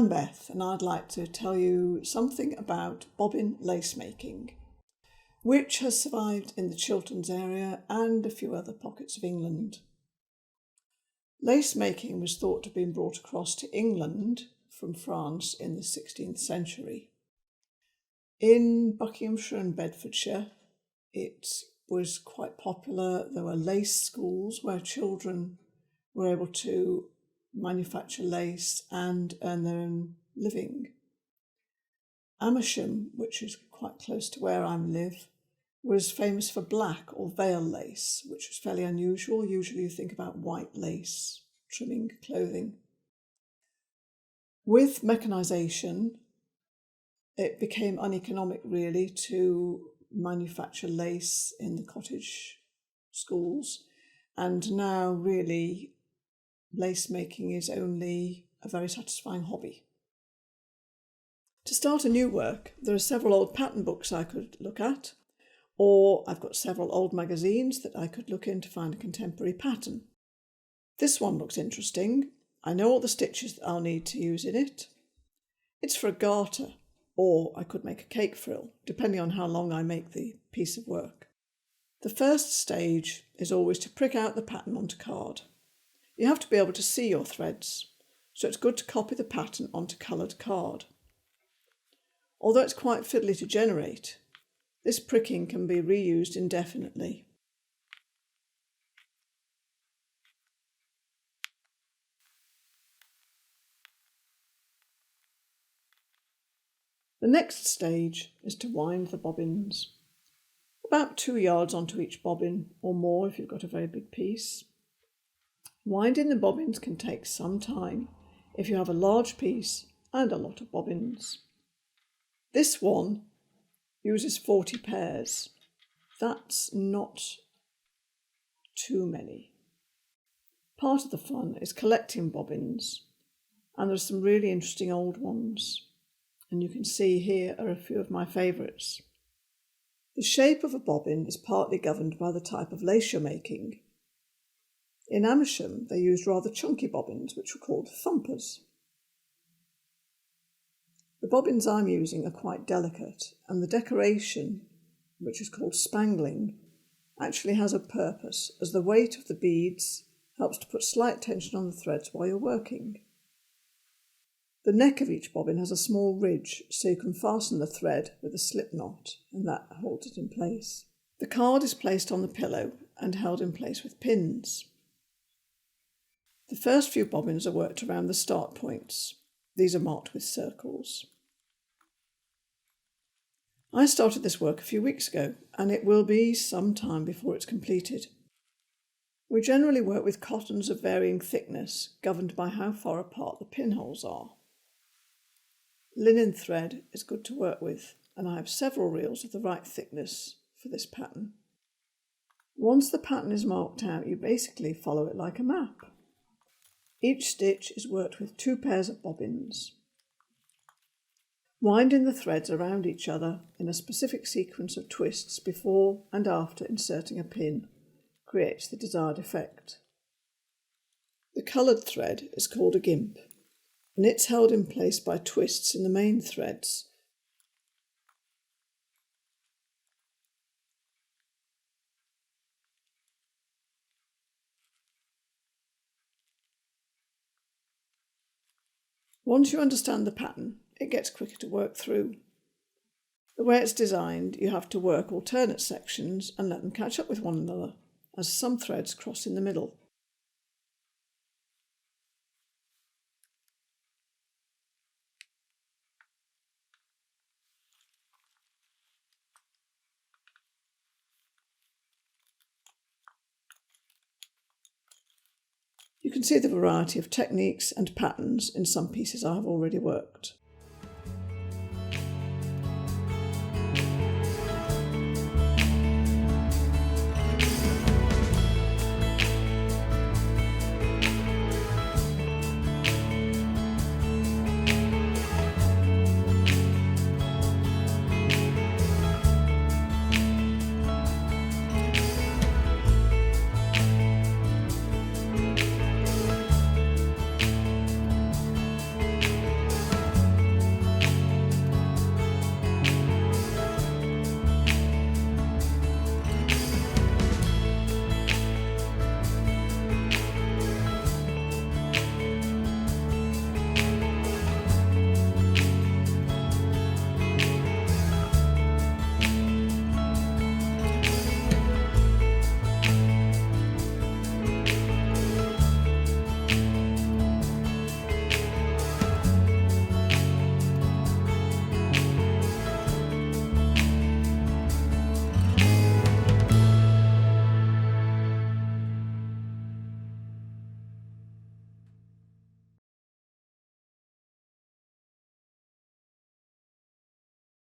I'm Beth, and I'd like to tell you something about bobbin lace making, which has survived in the Chilterns area and a few other pockets of England. Lace making was thought to have been brought across to England from France in the 16th century. In Buckinghamshire and Bedfordshire, it was quite popular. There were lace schools where children were able to manufacture lace and earn their own living. Amersham, which is quite close to where I live, was famous for black or veil lace, which was fairly unusual. Usually you think about white lace trimming clothing. With mechanisation, it became uneconomic really to manufacture lace in the cottage schools, and now really lace making is only a very satisfying hobby. To start a new work, there are several old pattern books I could look at, or I've got several old magazines that I could look in to find a contemporary pattern. This one looks interesting. I know all the stitches that I'll need to use in it. It's for a garter, or I could make a cake frill, depending on how long I make the piece of work. The first stage is always to prick out the pattern onto card. You have to be able to see your threads, so it's good to copy the pattern onto coloured card. Although it's quite fiddly to generate, this pricking can be reused indefinitely. The next stage is to wind the bobbins. About 2 yards onto each bobbin, or more if you've got a very big piece. Winding the bobbins can take some time if you have a large piece and a lot of bobbins. This one uses 40 pairs. That's not too many. Part of the fun is collecting bobbins, and there's some really interesting old ones. And you can see here are a few of my favourites. The shape of a bobbin is partly governed by the type of lace you're making. In Amersham, they used rather chunky bobbins, which were called thumpers. The bobbins I'm using are quite delicate, and the decoration, which is called spangling, actually has a purpose, as the weight of the beads helps to put slight tension on the threads while you're working. The neck of each bobbin has a small ridge, so you can fasten the thread with a slip knot, and that holds it in place. The card is placed on the pillow and held in place with pins. The first few bobbins are worked around the start points. These are marked with circles. I started this work a few weeks ago, and it will be some time before it's completed. We generally work with cottons of varying thickness, governed by how far apart the pinholes are. Linen thread is good to work with, and I have several reels of the right thickness for this pattern. Once the pattern is marked out, you basically follow it like a map. Each stitch is worked with 2 pairs of bobbins. Winding the threads around each other in a specific sequence of twists before and after inserting a pin creates the desired effect. The coloured thread is called a gimp, and it's held in place by twists in the main threads. Once you understand the pattern, it gets quicker to work through. The way it's designed, you have to work alternate sections and let them catch up with one another, as some threads cross in the middle. You can see the variety of techniques and patterns in some pieces I have already worked.